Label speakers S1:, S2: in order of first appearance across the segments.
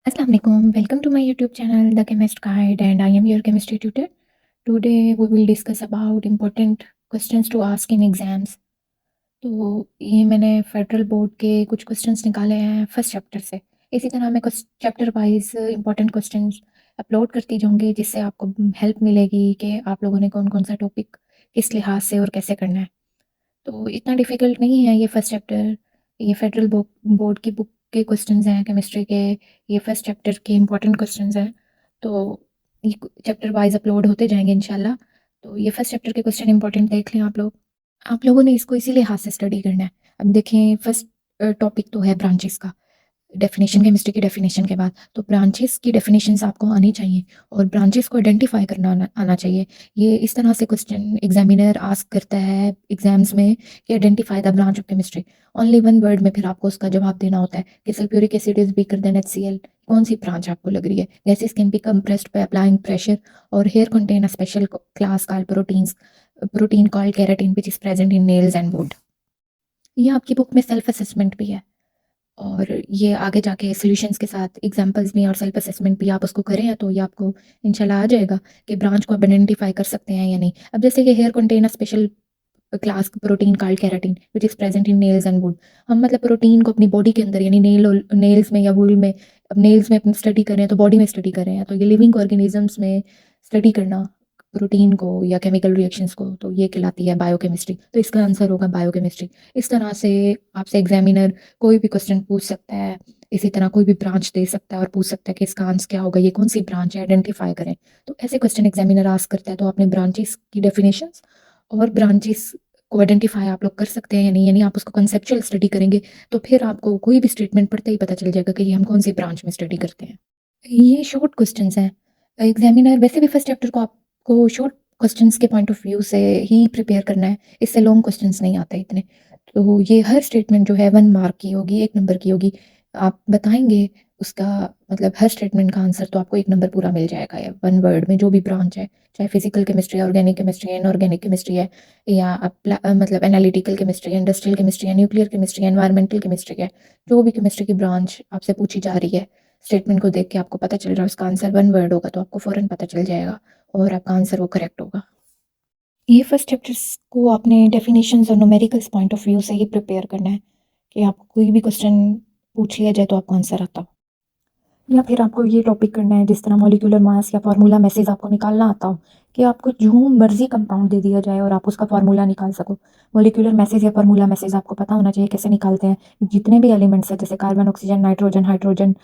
S1: Assalamu alaikum. Welcome to my YouTube channel, The Chemist Guide, and I am your chemistry tutor. Today we will discuss about important questions to ask in exams. तो ये मैंने federal board के कुछ questions निकाले हैं first chapter से। इसी तरह मैं कुछ chapter wise important questions upload करती जाऊंगी, जिससे आपको हेल्प मिलेगी कि आप लोगों ने कौन कौन सा टॉपिक किस लिहाज से और कैसे करना है। तो इतना डिफ़िकल्ट नहीं है ये फर्स्ट चैप्टर। ये फेडरल बोर्ड की बुक के क्वेश्चंस हैं केमिस्ट्री के। ये फर्स्ट चैप्टर के इम्पोर्टेंट क्वेश्चंस हैं। तो ये चैप्टर वाइज अपलोड होते जाएंगे इंशाल्लाह। तो ये फर्स्ट चैप्टर के क्वेश्चन इंपॉर्टेंट देख लें आप लोग। आप लोगों ने इसको इसी लिहाज से स्टडी करना है। अब देखें, फर्स्ट टॉपिक तो है ब्रांचेस का। डेफिनेशन, केमिस्ट्री की डेफिनेशन के बाद तो ब्रांचेस की डेफिनेशंस आपको आनी चाहिए और ब्रांचेस को आइडेंटिफाई करना आना चाहिए। ये इस तरह से क्वेश्चन एग्जामिनर आस्क करता है एग्जाम्स में कि identify the branch of chemistry. Only one word में फिर आपको उसका जवाब देना होता है कि sulphuric acid is weaker than HCl। कौन सी ब्रांच आपको लग रही है? Gases can be compressed by applying pressure और hair contain a special class called protein called keratin which is present in nails and wood. ये आपकी बुक में सेल्फ असेसमेंट भी है और ये आगे जाके सॉल्यूशंस के साथ एग्जांपल्स भी और सेल्फ असेसमेंट भी आप उसको करें तो ये आपको इंशाल्लाह आ जाएगा कि ब्रांच को आप आइडेंटिफाई कर सकते हैं या नहीं। अब जैसे कि hair contain a special class protein called keratin which is present in nails and wood. हम मतलब प्रोटीन को अपनी बॉडी के अंदर यानी नेल्स में या वुल में, अब नेल्स में अपनी स्टडी कर रहे हैं तो बॉडी में स्टडी कर रहे हैं, तो ये लिविंग ऑर्गेनिजम्स में स्टडी करना प्रोटीन को या केमिकल रिएक्शंस को, तो ये कहलाती है बायोकेमिस्ट्री। तो इसका आंसर होगा बायोकेमिस्ट्री। इस तरह से आपसे एग्जामिनर कोई भी क्वेश्चन पूछ सकता है। इसी तरह कोई भी ब्रांच दे सकता है और पूछ सकता है कि इसका आंसर क्या होगा, ये कौन सी ब्रांच है, आइडेंटिफाई करें। तो ऐसे क्वेश्चन एग्जामिनर आस्क करता है तो आपने ब्रांचेस की डेफिनेशंस और ब्रांचेस को आइडेंटिफाई आप लोग कर सकते हैं या नहीं, यानी आप उसको कंसेप्चुअल स्टडी करेंगे तो फिर आपको कोई भी स्टेटमेंट पढ़ते ही पता चल जाएगा कि ये हम कौन सी ब्रांच में स्टडी करते हैं। ये शॉर्ट क्वेश्चंस हैं। एग्जामिनर वैसे भी फर्स्ट चैप्टर को आपको शॉर्ट क्वेश्चंस के पॉइंट ऑफ व्यू से ही प्रिपेयर करना है, इससे लॉन्ग क्वेश्चंस नहीं आते इतने। तो ये हर स्टेटमेंट जो है 1 मार्क की होगी, 1 नंबर की होगी। आप बताएंगे उसका मतलब हर स्टेटमेंट का आंसर तो आपको 1 नंबर पूरा मिल जाएगा या 1 वर्ड में जो भी ब्रांच है, चाहे फिजिकल केमिस्ट्री, ऑर्गेनिक केमिस्ट्री है, इनऑर्गेनिक केमिस्ट्री है, या मतलब एनालिटिकल केमिस्ट्री है, इंडस्ट्रियल केमिस्ट्री है, न्यूक्लियर केमिस्ट्री है, एनवायरमेंटल केमिस्ट्री है। जो भी केमिस्ट्री की ब्रांच आपसे पूछी जा रही है, स्टेटमेंट को देख के आपको पता चल रहा है उसका आंसर 1 वर्ड होगा तो आपको फ़ौरन पता चल जाएगा और आपका आंसर वो करेक्ट होगा। ये फर्स्ट चैप्टर्स को आपने डेफिनेशंस और न्यूमेरिकल्स पॉइंट ऑफ व्यू से ही प्रिपेयर करना है कि आपको कोई भी क्वेश्चन पूछ लिया जाए तो आपको आंसर आता हो। या फिर आपको ये टॉपिक करना है जिस तरह मॉलिक्यूलर मास या फार्मूला मैसेज आपको निकालना आता हो, कि आपको जो मर्जी कंपाउंड दे दिया जाए और आप उसका फार्मूला निकाल सको। मॉलिक्यूलर मैसेज या फार्मूला मैसेज आपको पता होना चाहिए कैसे निकालते हैं। जितने भी एलिमेंट्स हैं जैसे कार्बन, ऑक्सीजन, नाइट्रोजन, हाइड्रोजन,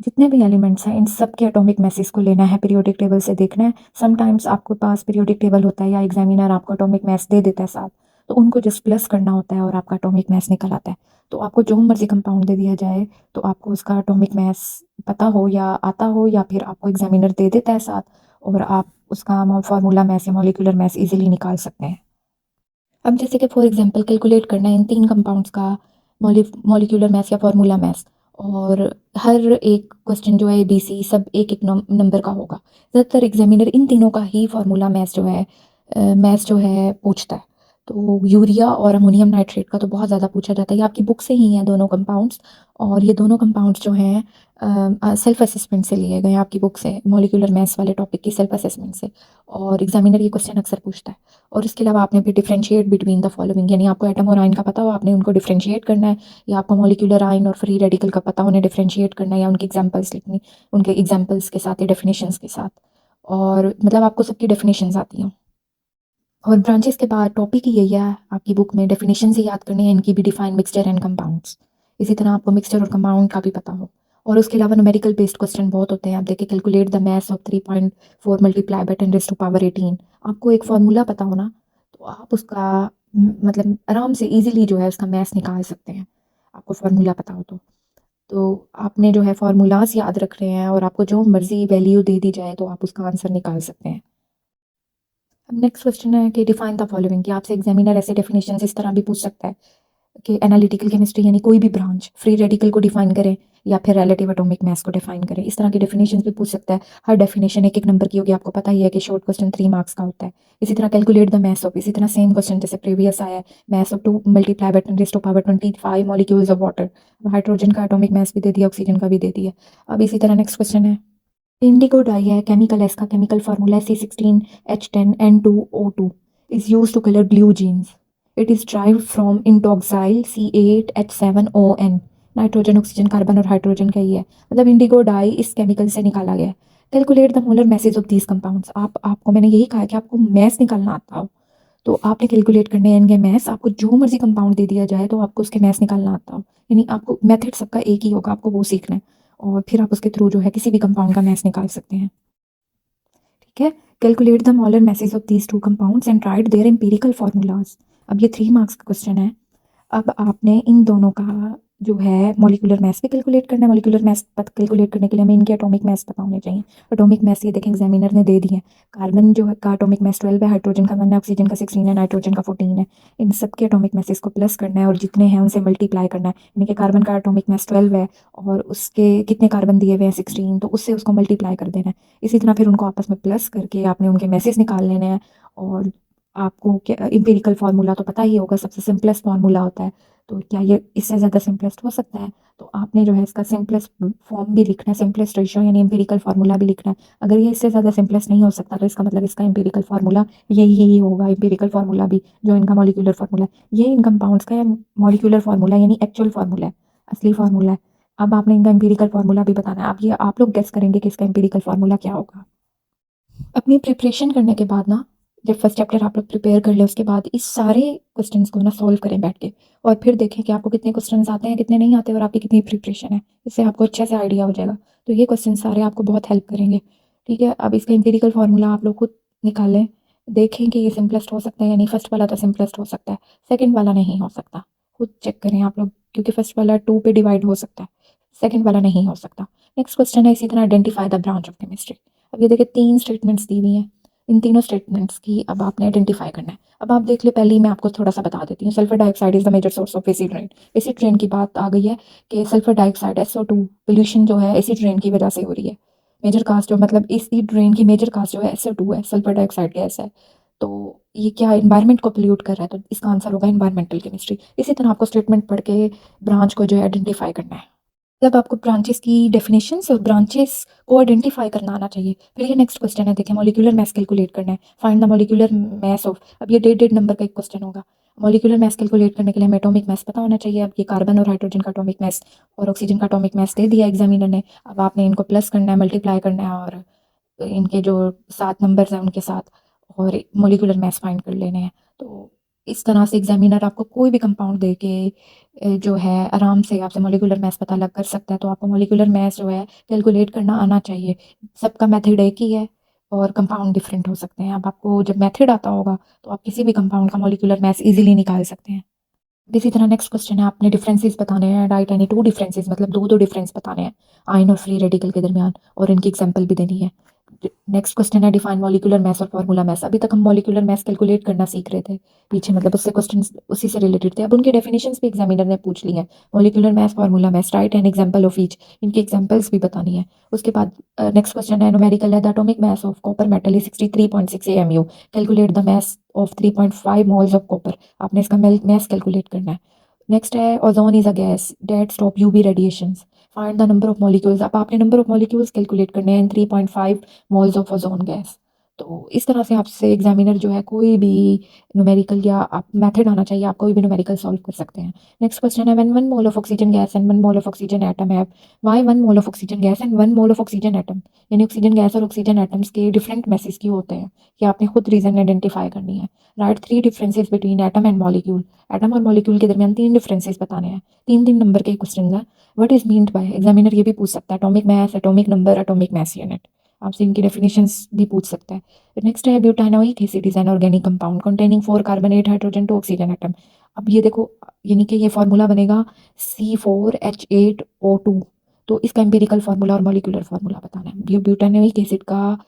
S1: जितने भी एलिमेंट्स हैं इन सब के एटॉमिक मैसेज को लेना है, पीरियोडिक टेबल से देखना है। समटाइम्स आपके पास पीरियोडिक टेबल होता है या एग्जामिनर आपको एटॉमिक मास दे देता है साथ, तो उनको जस्ट प्लस करना होता है और आपका एटॉमिक मास निकल आता है। तो आपको जो मर्जी कंपाउंड दे दिया जाए तो आपको उसका एटॉमिक मास पता हो या आता हो, या फिर आपको एग्जामिनर दे देता है साथ और आप उसका फार्मूला मैस या मॉलिक्यूलर मैस इजीली निकाल सकते हैं। अब जैसे कि फॉर एग्जांपल कैलकुलेट करना है इन 3 कंपाउंड्स का मॉलिक्यूलर मास या फार्मूला मास, और हर एक क्वेश्चन जो है ABC सब एक एक नंबर का होगा। ज़्यादातर एग्जामिनर इन तीनों का ही फार्मूला मास जो है पूछता है। तो यूरिया और अमोनियम नाइट्रेट का तो बहुत ज़्यादा पूछा जाता है। ये आपकी बुक से ही हैं दोनों कंपाउंड्स, और ये दोनों कंपाउंड्स जो हैं सेल्फ असेसमेंट से लिए गए हैं आपकी बुक से, मॉलिक्यूलर मास वाले टॉपिक की सेल्फ असेसमेंट से। और एग्जामिनर ये क्वेश्चन अक्सर पूछता है। और इसके अलावा आपने फिर डिफरेंशिएट बिटवीन द फॉलोइंग, यानी आपको एटम और आयन का पता हो, आपने उनको डिफरेंशिएट करना है, या आपको मॉलिक्यूलर आयन और फ्री रेडिकल का पता हो, उन्हें डिफरेंशिएट करना है या उनकी एग्जांपल्स लिखनी, उनके एग्जांपल्स के साथ या डेफिनेशंस के साथ, और मतलब आपको सबकी डेफिनेशंस आती हैं। और ब्रांचेस के बाद टॉपिक ही यही है आपकी बुक में, डेफिनेशन से याद करने हैं इनकी भी, डिफाइन मिक्सचर एंड कंपाउंड्स। इसी तरह आपको मिक्सचर और कंपाउंड का भी पता हो। और उसके अलावा न्यूमेरिकल बेस्ड क्वेश्चन बहुत होते हैं। आप देखिए, calculate the mass of 3.4 multiply by 10⁻18। आपको एक फार्मूला पता होना तो आप उसका मतलब आराम से इजीली जो है उसका मास निकाल सकते हैं, आपको फार्मूला पता हो तो आपने जो है फार्मूलाज याद रख रहे हैं और आपको जो मर्जी वैल्यू दे दी जाए तो आप उसका आंसर निकाल सकते हैं। अब नेक्स्ट क्वेश्चन है कि डिफाइन द फॉलोइंग, कि आपसे एग्जामिनर ऐसे डेफिनेशन इस तरह भी पूछ सकता है कि एनालिटिकल केमिस्ट्री यानी कोई भी ब्रांच फ्री रेडिकल को डिफाइन करे या फिर रिलेटिव एटॉमिक मास को डिफाइन करे, इस तरह की डेफिनेशन भी पूछ सकता है। हर डेफिनेशन एक एक नंबर की होगी, आपको पता ही है कि शॉर्ट क्वेश्चन 3 मार्क्स का होता है। इसी तरह कैलकुलेट द मास ऑफ, इसी तरह सेम क्वेश्चन जैसे प्रीवियस आया है, mass of 2 multiply by 10 raise to power 25 molecules of water. Hydrogen का एटॉमिक मास भी दे दिया, ऑक्सीजन का भी दे दिया। अब इसी तरह नेक्स्ट क्वेश्चन है, इंडिगो डाई है, केमिकल है, इसका केमिकल फार्मूला है C16H10N2O2 is used to color blue jeans. It is derived from इंडोक्साइल C8H7ON। Nitrogen, oxygen, carbon और हाइड्रोजन का ही है, मतलब इंडिगो डाई इस केमिकल से निकाला गया है। Calculate the molar masses of these compounds. आपको मैंने यही कहा कि आपको मैस निकालना आता हो तो आपने कैलकुलेट करने हैं इनके मैस। आपको जो मर्जी कंपाउंड दे दिया जाए तो आपको उसके मैस निकालना आता हो, यानी आपको मेथड सबका एक ही होगा, आपको वो सीखना है और फिर आप उसके थ्रू जो है किसी भी कंपाउंड का मैस निकाल सकते हैं। ठीक है, calculate the molar masses of these 2 compounds and write their empirical formulas. अब ये 3 मार्क्स का क्वेश्चन है। अब आपने इन दोनों का जो है मॉलिक्यूलर मास भी कैलकुलेट करना है। मॉलिक्यूलर मास कैलकुलेट करने के लिए हमें इनके एटॉमिक मास पता होने चाहिए। एटॉमिक मास ये देखें एग्जामिनर ने दे दिए हैं। कार्बन जो है का एटॉमिक मास 12 है, हाइड्रोजन का 1 है, ऑक्सीजन का 16 है, नाइट्रोजन का 14 है। इन सब के एटॉमिक मासेस को प्लस करना है और जितने हैं उनसे मल्टीप्लाई करना है। यानी कि कार्बन का एटॉमिक मास 12 है और उसके कितने कार्बन दिए हुए हैं 16, तो उससे उसको मल्टीप्लाई कर देना है। इसी तरह फिर उनको आपस में प्लस करके आपने उनके मैसेज निकाल लेने हैं। और आपको क्या एम्पिरिकल फार्मूला तो पता ही होगा, सबसे सिंपलेस्ट फार्मूला होता है। तो क्या ये इससे ज़्यादा सिंपलेस्ट हो सकता है? तो आपने जो है इसका सिंपलेस्ट फॉर्म भी लिखना है, सिंपलेस्ट रेशियो यानी एम्पिरिकल फार्मूला भी लिखना है। अगर ये इससे ज़्यादा सिंपलेस्ट नहीं हो सकता तो इसका मतलब इसका एम्पिरिकल फार्मूला यही होगा। एम्पिरिकल फार्मूला भी जो इनका मॉलिक्यूलर फार्मूला है, ये इन कंपाउंड्स का मॉलिक्यूलर फार्मूला यानी एक्चुअल फार्मूला है, असली फार्मूला है। अब आपने इनका एम्पिरिकल फार्मूला भी बताना है। आप लोग गेस करेंगे कि इसका एम्पिरिकल फार्मूला क्या होगा। अपनी प्रिपरेशन करने के बाद ना, जब फर्स्ट चैप्टर आप लोग प्रिपेयर कर लें उसके बाद इस सारे क्वेश्चंस को ना सॉल्व करें बैठ के और फिर देखें कि आपको कितने क्वेश्चंस आते हैं कितने नहीं आते और आपकी कितनी प्रिपरेशन है। इससे आपको अच्छे से आइडिया हो जाएगा। तो ये क्वेश्चन सारे आपको बहुत हेल्प करेंगे। ठीक है, अब इसका एम्पिरिकल फार्मूला आप लोग खुद निकालें, देखें कि ये सिंपलेस्ट हो सकता है या नहीं। फर्स्ट वाला तो सिंपलेस्ट हो सकता है, सेकेंड वाला नहीं हो सकता। खुद चेक करें आप लोग, क्योंकि फर्स्ट वाला 2 पे डिवाइड हो सकता है, सेकेंड वाला नहीं हो सकता। नेक्स्ट क्वेश्चन है इसी तरह, identify the branch of chemistry. अब ये देखिए 3 स्टेटमेंट्स दी हुई हैं। इन तीनों स्टेटमेंट्स की अब आपने आइडेंटिफाई करना है। अब आप देख ले, पहले ही मैं आपको थोड़ा सा बता देती हूँ। Sulphur dioxide is the major source of acid rain. Acid rain की बात आ गई है कि सल्फर डाइऑक्साइड SO2 पोल्यूशन जो है एसिड रेन की वजह से हो रही है। मेजर कास्ट जो मतलब एसिड रेन की मेजर कास्ट जो है SO2 है, सल्फर डाइऑक्साइड गैस है। तो ये क्या इन्वायरमेंट को पोल्यूट कर रहा है, तो इसका आंसर होगा इन्वायरमेंटल केमिस्ट्री। इसी तरह आपको स्टेटमेंट पढ़ के ब्रांच को जो है आइडेंटिफाई करना है। जब आपको ब्रांचेस की डेफिनेशंस और ब्रांचेस को आइडेंटिफाई करना आना चाहिए। फिर ये नेक्स्ट क्वेश्चन है, देखिए मॉलिक्यूलर मास कैलकुलेट करना है। Find the molecular mass of, अब ये डेढ़ नंबर का एक क्वेश्चन होगा। मॉलिक्यूलर मास कैलकुलेट करने के लिए हमें एटॉमिक मास पता होना चाहिए। अब ये कार्बन और हाइड्रोजन का एटॉमिक मास और ऑक्सीजन का एटॉमिक मास दे दिया एग्जामिनर ने। अब आपने इनको प्लस करना है, मल्टीप्लाई करना है और इनके जो 7 नंबर्स हैं उनके साथ और मॉलिक्यूलर मास फाइंड कर लेने हैं। तो इस तरह से एग्जामिनर आपको कोई भी कंपाउंड दे के जो है आराम से आपसे मॉलिक्यूलर मास पता लग कर सकता है। तो आपको मॉलिक्यूलर मास जो है कैलकुलेट करना आना चाहिए। सबका मेथड एक ही है और कंपाउंड डिफरेंट हो सकते हैं। अब आपको जब मेथड आता होगा तो आप किसी भी कंपाउंड का मॉलिक्यूलर मास इजीली निकाल सकते हैं। इसी तरह नेक्स्ट क्वेश्चन है, आपने डिफरेंसेस बताने हैं। राइट एनी 2 डिफरेंसेस, मतलब दो डिफरेंस बताने हैं आयन और फ्री रेडिकल के दरमियान और इनकी एग्जांपल भी देनी है। नेक्स्ट क्वेश्चन है, डिफाइन मॉलिक्यूलर मास और फार्मूला मास। अभी तक हम मॉलिक्यूलर मास कैलकुलेट करना सीख रहे थे पीछे, मतलब उससे क्वेश्चंस उसी से रिलेटेड थे। अब उनके डेफिनेशंस भी एग्जामिनर ने पूछ ली हैं। Molecular mass, formula mass, write an example of each, इनकी एग्जांपल्स भी बतानी है। उसके बाद नेक्स्ट क्वेश्चन है, न्यूमेरिकल है, the atomic mass of copper metal is 63.6 AMU। Calculate the mass of 3.5 moles of copper. आपने इसका मास कैलकुलेट करना है। नेक्स्ट है, ozone is a gas that stop UV radiations. Find the number of molecules. अब आपने number of molecules calculate करने हैं इन 3.5 moles of ozone gas. तो इस तरह से आपसे एग्जामिनर जो है कोई भी न्यूमेरिकल या आप मेथड आना चाहिए, आप कोई भी न्यूमेरिकल सॉल्व कर सकते हैं। नेक्स्ट क्वेश्चन है, when 1 mole of oxygen gas and 1 mole of oxygen atom है, why 1 mole of oxygen gas and 1 mole of oxygen atom. यानी ऑक्सीजन गैस और ऑक्सीजन एटम्स के डिफरेंट मैसेज क्यों होते हैं, कि आपने खुद रीजन आइडेंटिफाई करनी है। Right 3 differences between atom and molecule. Atom और मॉलिक्यूल के दरमियान 3 डिफरेंसेस बताने हैं। 3 नंबर के क्वेश्चन है। What is meant by, examiner ये भी पूछ सकता है, atomic mass, atomic number, atomic mass unit. आपसे इनकी डेफिनेशंस भी पूछ सकता है। नेक्स्ट है, butanoic acid is an organic compound containing 4 carbon 8 hydrogen 2 oxygen atom. अब ये देखो, यानी कि ये फार्मूला बनेगा C4H8O2। तो इसका एम्पिरिकल फार्मूला और मॉलिक्यूलर फार्मूला बताना है। ब्यूटानोइक एसिड का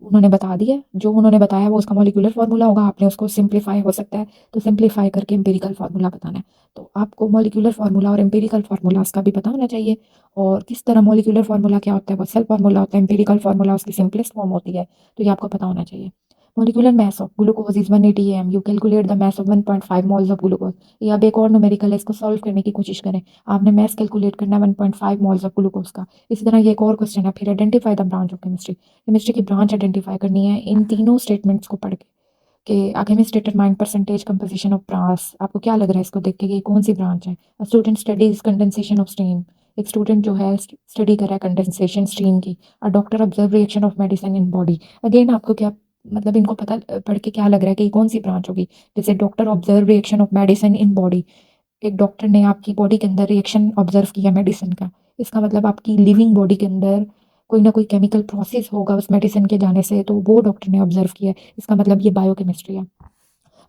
S1: उन्होंने बता दिया, जो उन्होंने बताया वो उसका मॉलिक्यूलर फार्मूला होगा, आपने उसको सिंप्लीफाई हो सकता है तो सिंप्लीफाई करके एम्पिरिकल फार्मूला बताना है। तो आपको मॉलिक्यूलर फार्मूला और एम्पिरिकल फार्मूला उसका भी पता होना चाहिए, और किस तरह मॉलिक्यूलर फार्मूला क्या होता है, वो सेल फार्मूला होता है, एम्पिरिकल फार्मूला उसकी सिंपलेस्ट फॉर्म होती है, तो ये आपको पता होना चाहिए। Molecular mass of glucose is 180 M, you calculate the mass of 1.5 moles of glucose. ये अब एक और न्यूमेरिकल है, इसको सॉल्व करने की कोशिश करें। आपने मास कैलकुलेट करना है 1.5 मोल्स ऑफ ग्लूकोज का। इसी तरह ये एक और क्वेश्चन है, फिर identify the branch of chemistry. Chemistry की ब्रांच आइडेंटिफाई करनी है इन तीनों स्टेटमेंट्स को पढ़ के, कि a chemist determine percentage composition of branch. आपको क्या लग रहा है इसको देख के कि कौन सी ब्रांच है? Student studies condensation of steam, एक स्टूडेंट जो है स्टडी कर रहा है कंडेंसेशन स्टीम की। A doctor observe reaction of medicine in body. Again आपको क्या मतलब इनको पता पढ़ के क्या लग रहा है कि कौन सी ब्रांच होगी? जैसे doctor observe reaction of medicine in body, एक डॉक्टर ने आपकी बॉडी के अंदर रिएक्शन ऑब्जर्व किया मेडिसिन का, इसका मतलब आपकी लिविंग बॉडी के अंदर कोई ना कोई केमिकल प्रोसेस होगा उस मेडिसिन के जाने से, तो वो डॉक्टर ने ऑब्जर्व किया है, इसका मतलब ये बायोकेमिस्ट्री है।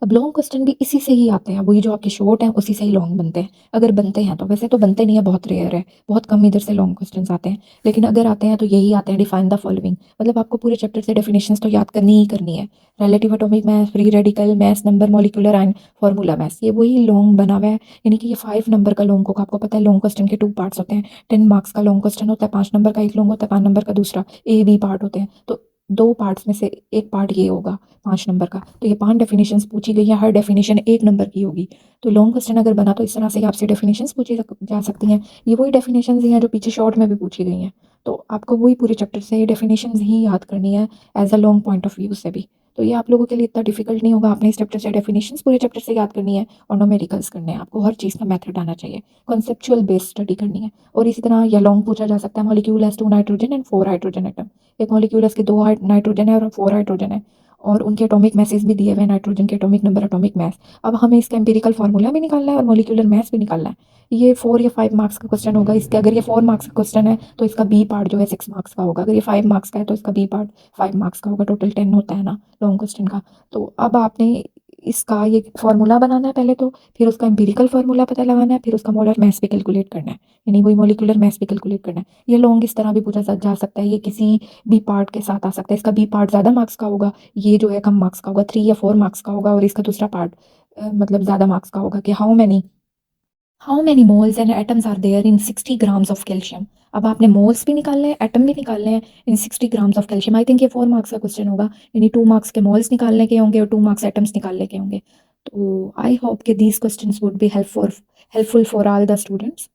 S1: अब लॉन्ग क्वेश्चन भी इसी से ही आते हैं, वही जो आपके शॉर्ट हैं उसी से ही लॉन्ग बनते हैं, अगर बनते हैं तो। वैसे तो बनते नहीं है, बहुत रेयर है, बहुत कम इधर से लॉन्ग क्वेश्चंस आते हैं, लेकिन अगर आते हैं तो यही आते हैं, डिफाइन द फॉलोइंग। मतलब आपको पूरे चैप्टर से डेफिनेशंस तो याद करनी ही करनी है। Relative atomic mass, free radical mass number, molecular and formula mass, ये वही लॉन्ग बना हुआ है। यानी कि ये 5 नंबर का लॉन्ग होगा। आपको पता है लॉन्ग क्वेश्चन के 2 पार्ट्स होते हैं। 10 मार्क्स का लॉन्ग क्वेश्चन होता है, 5 नंबर का एक लॉन्ग होता है, 5 नंबर का दूसरा, ए बी पार्ट होते हैं। तो 2 पार्ट्स में से एक पार्ट ये होगा 5 नंबर का। तो ये 5 डेफिनेशंस पूछी गई है, हर डेफिनेशन 1 नंबर की होगी। तो लॉन्ग क्वेश्चन अगर बना तो इस तरह से आपसे डेफिनेशंस पूछी जा सकती हैं। ये वही डेफिनेशंस ही हैं जो पीछे शॉर्ट में भी पूछी गई हैं। तो आपको वही पूरे चैप्टर से डेफिनेशंस ही याद करनी है as a long point of view से भी। तो ये आप लोगों के लिए इतना डिफिकल्ट नहीं होगा। आपने इस चैप्टर से डेफिनेशंस पूरे चैप्टर से याद करनी है, और न्यूमेरिकल्स करने हैं। आपको हर चीज़ का मेथड आना चाहिए, कॉन्सेप्चुअल बेस्ड स्टडी करनी है। और इसी तरह यह लॉन्ग पूछा जा सकता है, molecule has 2 nitrogen and 4 hydrogen atom. एक मॉलिक्यूल के 2 नाइट्रोजन है और 4 हाइड्रोजन है, और उनके एटॉमिक मैसेज भी दिए हुए हैं, नाइट्रोजन के एटॉमिक नंबर, एटॉमिक मास। अब हमें इसका एम्पिरिकल फार्मूला भी निकालना है और मॉलिक्यूलर मास भी निकालना है। ये 4 या 5 मार्क्स का क्वेश्चन होगा। इसके अगर ये 4 मार्क्स का क्वेश्चन है तो इसका बी पार्ट जो है 6 मार्क्स का होगा। अगर ये 5 मार्क्स का है तो इसका बी पार्ट 5 मार्क्स का होगा। टोटल 10 होता है ना लॉन्ग क्वेश्चन का। तो अब आपने इसका ये फार्मूला बनाना है पहले तो, फिर उसका एम्पिरिकल फार्मूला पता लगाना है, फिर उसका मोलर मास भी कैलकुलेट करना है, यानी वही मॉलिक्यूलर मास भी कैलकुलेट करना है। ये लॉन्ग इस तरह भी पूछा जा सकता है, ये किसी बी पार्ट के साथ आ सकता है। इसका बी पार्ट ज़्यादा मार्क्स का होगा, ये जो है कम मार्क्स का होगा, 3 या 4 मार्क्स का होगा, और इसका दूसरा पार्ट मतलब ज़्यादा मार्क्स का होगा कि how many moles and atoms are there in 60 grams of calcium. अब आपने मोल्स भी निकालने हैं, एटम भी निकालने हैं इन 60 grams of calcium. I think ये 4 मार्क्स का क्वेश्चन होगा, यानी 2 मार्क्स के मोल्स निकालने के होंगे और 2 मार्क्स एटम्स निकालने के होंगे। तो आई होप कि these questions would be helpful for all the students.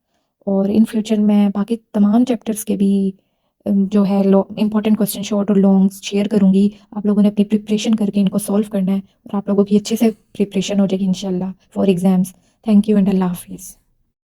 S1: और इन फ्यूचर मैं बाकी तमाम चैप्टर्स के भी जो है इंपॉर्टेंट क्वेश्चन शॉर्ट और लॉन्ग शेयर करूँगी। आप लोगों ने अपनी प्रिपरेशन करके इनको सॉल्व करना है, और आप लोगों की अच्छे से प्रिपरेशन हो जाएगी इंशाल्लाह for exams. Thank you and अल्लाह हाफिज़।